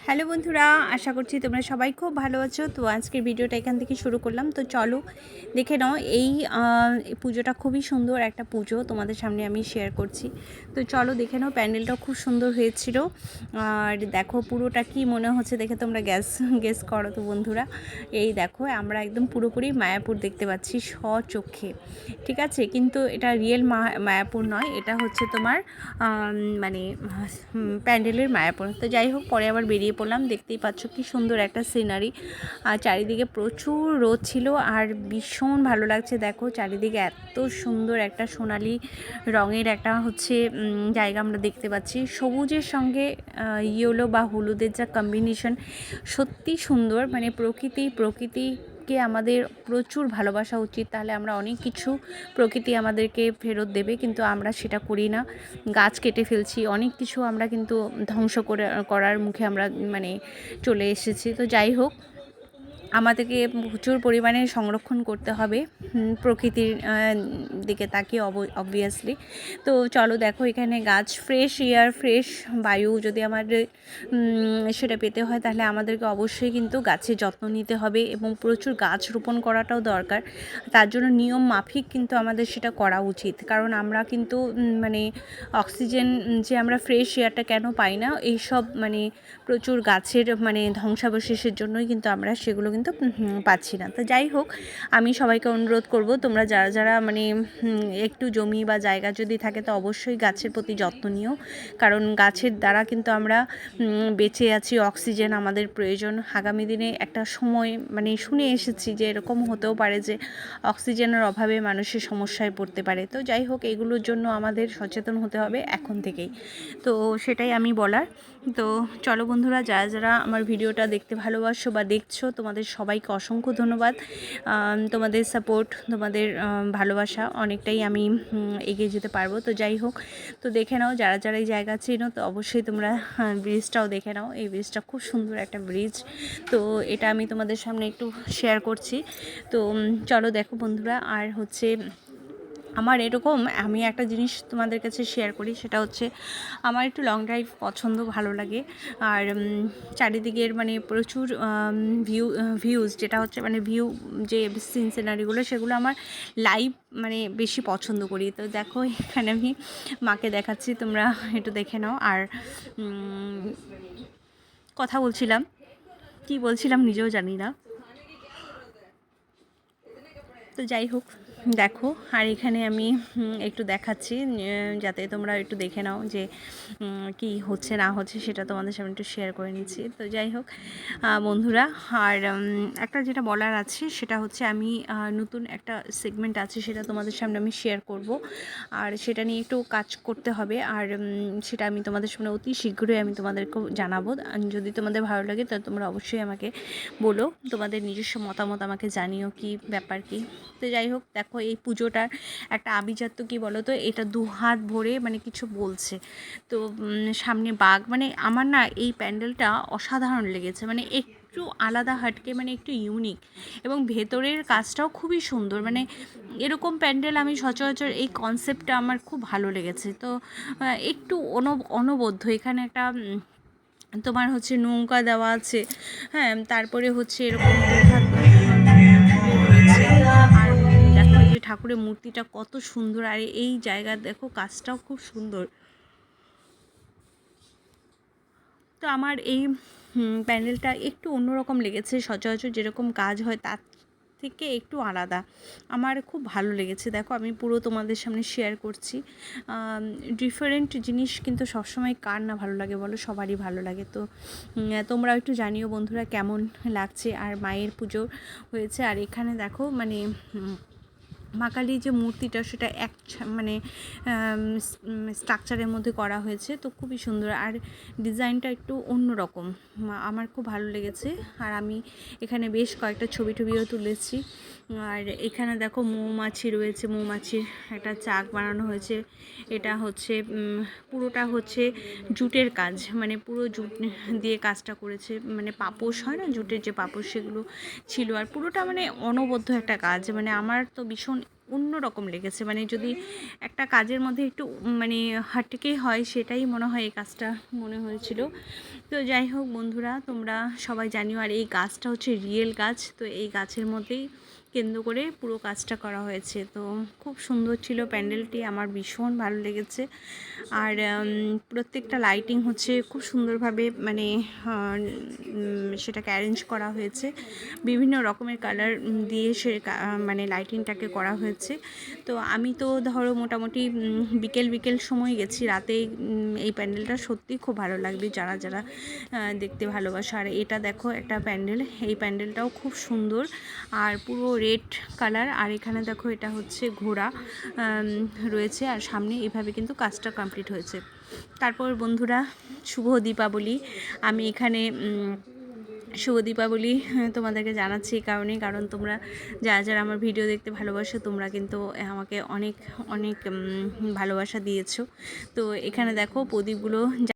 Hello বন্ধুরা, আশা করছি তোমরা সবাই খুব ভালো আছো। তো আজকের ভিডিওটা এখান থেকে শুরু করলাম। তো চলো দেখে নাও। এই পুজোটা খুবই সুন্দর একটা পুজো, তোমাদের সামনে আমি শেয়ার করছি। তো চলো দেখে নাও, প্যান্ডেলটাও খুব সুন্দর হয়েছিল। আর দেখো পুরোটা কি মনে হচ্ছে দেখে তোমরা গেস করো তো বন্ধুরা। এই দেখো, আমরা একদম পুরোপুরি মায়াপুর দেখতে পাচ্ছি স্বচক্ষে, ঠিক আছে। কিন্তু এটা রিয়েল মায়াপুর নয়, এটা হচ্ছে তোমার মানে প্যান্ডেলের মায়াপুর। তো যাই হোক, পরে আবার বেরিয়ে পড়লাম। দেখতেই পাচ্ছ কি সুন্দর একটা সিনারি, আর চারিদিকে প্রচুর রোদ ছিল আর ভীষণ ভালো লাগছে। দেখো চারিদিকে এত সুন্দর একটা সোনালি রঙের একটা হচ্ছে জায়গা আমরা দেখতে পাচ্ছি। সবুজের সঙ্গে ইয়েলো বা হলুদের যা কম্বিনেশন, সত্যি সুন্দর। মানে প্রকৃতিকে আমাদের প্রচুর ভালোবাসা উচিত, তাহলে আমরা অনেক কিছু প্রকৃতি আমাদেরকে ফেরত দেবে, কিন্তু আমরা সেটা করি না। গাছ কেটে ফেলছি, অনেক কিছু আমরা কিন্তু ধ্বংস করার মুখে আমরা মানে চলে এসেছি। তো যাই হোক, আমাদেরকে প্রচুর পরিমাণে সংরক্ষণ করতে হবে প্রকৃতির দিকে তাকিয়ে, অবভিয়াসলি। তো চলো দেখো, এখানে গাছ, ফ্রেশ এয়ার, ফ্রেশ বায়ু যদি আমাদের সেটা পেতে হয়, তাহলে আমাদেরকে অবশ্যই কিন্তু গাছের যত্ন নিতে হবে এবং প্রচুর গাছ রোপণ করাটাও দরকার। তার জন্য নিয়ম মাফিক কিন্তু আমাদের সেটা করা উচিত, কারণ আমরা কিন্তু মানে অক্সিজেন যে আমরা ফ্রেশ এয়ারটা কেন পাই না, এইসব মানে প্রচুর গাছের মানে ধ্বংসাবশেষের জন্যই কিন্তু আমরা সেগুলো কিন্তু পাচ্ছি না। তো যাই হোক, আমি সবাইকে অনুরোধ করব, তোমরা যারা যারা মানে একটু জমি বা জায়গা যদি থাকে, তো অবশ্যই গাছের প্রতি যত্ন নিও, কারণ গাছের দ্বারা কিন্তু আমরা বেঁচে আছি, অক্সিজেন আমাদের প্রয়োজন। আগামী দিনে একটা সময় মানে শুনে এসেছি যে এরকম হতেও পারে যে অক্সিজেনের অভাবে মানুষের সমস্যায় পড়তে পারে। তো যাই হোক, এগুলোর জন্য আমাদের সচেতন হতে হবে এখন থেকেই। তো সেটাই আমি বলার। তো চলো বন্ধুরা, যারা যারা আমার ভিডিওটা দেখতে ভালোবাসো বা দেখছো, তোমাদের সবাইকে অসংখ্য ধন্যবাদ। তোমাদের সাপোর্ট, তোমাদের ভালোবাসা অনেকটাই আমি এগিয়ে যেতে পারবো। তো যাই হোক, তো দেখে নাও, যারা যারা এই জায়গা চিনো, তো অবশ্যই তোমরা ব্রিজটাও দেখে নাও। এই ব্রিজটা খুব সুন্দর একটা ব্রিজ। তো এটা আমি তোমাদের সামনে একটু শেয়ার করছি। তো চলো দেখো বন্ধুরা। আর হচ্ছে আমার এরকম, আমি একটা জিনিস তোমাদের কাছে শেয়ার করি, সেটা হচ্ছে আমার একটু লং ড্রাইভ পছন্দ, ভালো লাগে। আর চারিদিকের মানে প্রচুর ভিউজ, যেটা হচ্ছে মানে যে সিনারিগুলো, সেগুলো আমার লাইভ মানে বেশি পছন্দ করি। তো দেখো, এখানে আমি মাকে দেখাচ্ছি, তোমরা একটু দেখে নাও। আর কথা বলছিলাম, কি বলছিলাম নিজেও জানি না। তো যাই হোক, দেখো, আর এখানে আমি একটু দেখাচ্ছি যাতে তোমরা একটু দেখে নাও যে কি হচ্ছে না হচ্ছে, সেটা তোমাদের সামনে একটু শেয়ার করে নিচ্ছি। তো যাই হোক বন্ধুরা, আর একটা যেটা বলার আছে সেটা হচ্ছে, আমি নতুন একটা সেগমেন্ট আছে, সেটা তোমাদের সামনে আমি শেয়ার করব, আর সেটা নিয়ে একটু কাজ করতে হবে। আর সেটা আমি তোমাদের সামনে অতি শীঘ্রই আমি তোমাদেরকেও জানাবো। যদি তোমাদের ভালো লাগে, তাহলে তোমরা অবশ্যই আমাকে বলো, তোমাদের নিজস্ব মতামত আমাকে জানিও, কি ব্যাপার কি। তো যাই হোক, দেখো এই পুজোটার একটা আভিজাত্য কী বলো তো, এটা দু হাত ভরে মানে কিছু বলছে। তো সামনে বাঘ, মানে আমার না এই প্যান্ডেলটা অসাধারণ লেগেছে, মানে একটু আলাদা হাটকে, মানে একটু ইউনিক, এবং ভেতরের কাজটাও খুবই সুন্দর। মানে এরকম প্যান্ডেল আমি সচরাচর, এই কনসেপ্টটা আমার খুব ভালো লেগেছে। তো একটু অনবদ্য, এখানে একটা তোমার হচ্ছে নৌকা দেওয়া আছে, হ্যাঁ, তারপরে হচ্ছে এরকম আর দেখো এই যে ঠাকুরের মূর্তিটা কত সুন্দর, আর এই জায়গা দেখো কাজটাও খুব সুন্দর। তো আমার এই প্যান্ডেলটা একটু অন্যরকম লেগেছে, সচরাচর যেরকম কাজ হয় তার থেকে একটু আলাদা, আমার খুব ভালো লেগেছে। দেখো, আমি পুরো তোমাদের সামনে শেয়ার করছি। ডিফারেন্ট জিনিস কিন্তু সবসময় কার না ভালো লাগে বলো, সবারই ভালো লাগে। তো তোমরাও একটু জানিও বন্ধুরা কেমন লাগছে। আর মায়ের পুজো হয়েছে, আর এখানে দেখো মানে মা কালীর যে মূর্তিটা, সেটা মানে স্ট্রাকচারের মধ্যে করা হয়েছে, তো খুবই সুন্দর। আর ডিজাইনটা একটু অন্যরকম, আমার খুব ভালো লেগেছে। আর আমি এখানে বেশ কয়েকটা ছবিও তুলেছি। আর এখানে দেখো মৌমাছি রয়েছে, মৌমাছির একটা চাক বানানো হয়েছে। এটা হচ্ছে পুরোটা হচ্ছে জুটের কাজ, মানে পুরো জুট দিয়ে কাজটা করেছে, মানে পাপোশ হয় না, জুটের যে পাপোশ, সেগুলো ছিল। আর পুরোটা মানে অনবদ্য একটা কাজ, মানে আমার তো ভীষণ অন্যরকম লেগেছে। মানে যদি একটা কাজের মধ্যে একটু মানে হাটকে হয়, সেটাই মনে হয় এই কাজটা মনে হয়েছিল। তো যাই হোক বন্ধুরা, তোমরা সবাই জানিও। আর এই গাছটা হচ্ছে রিয়েল গাছ, তো এই গাছের মধ্যেই কেন্দ্র করে পুরো কাজটা করা হয়েছে। তো খুব সুন্দর ছিল প্যান্ডেলটি, আমার ভীষণ ভালো লেগেছে। আর প্রত্যেকটা লাইটিং হচ্ছে খুব সুন্দরভাবে মানে সেটাকে অ্যারেঞ্জ করা হয়েছে, বিভিন্ন রকমের কালার দিয়ে সে মানে লাইটিংটাকে করা হয়েছে। তো আমি তো ধরো মোটামুটি বিকেল সময় গেছি, রাতে এই প্যান্ডেলটা সত্যিই খুব ভালো লাগবে যারা যারা দেখতে ভালোবাসে। আর এটা দেখো একটা প্যান্ডেল, এই প্যান্ডেলটাও খুব সুন্দর আর পুরো রেড কালার। আর এখানে দেখো এটা হচ্ছে ঘোড়া রয়েছে, আর সামনে এইভাবে কিন্তু কাজটা কমপ্লিট হয়েছে। তারপর বন্ধুরা, শুভ দীপাবলি। আমি এখানে শুভ দীপাবলি তোমাদেরকে জানাচ্ছি এই কারণেই, কারণ তোমরা যারা যারা আমার ভিডিও দেখতে ভালোবাসো, তোমরা কিন্তু আমাকে অনেক অনেক ভালোবাসা দিয়েছো। তো এখানে দেখো প্রদীপগুলো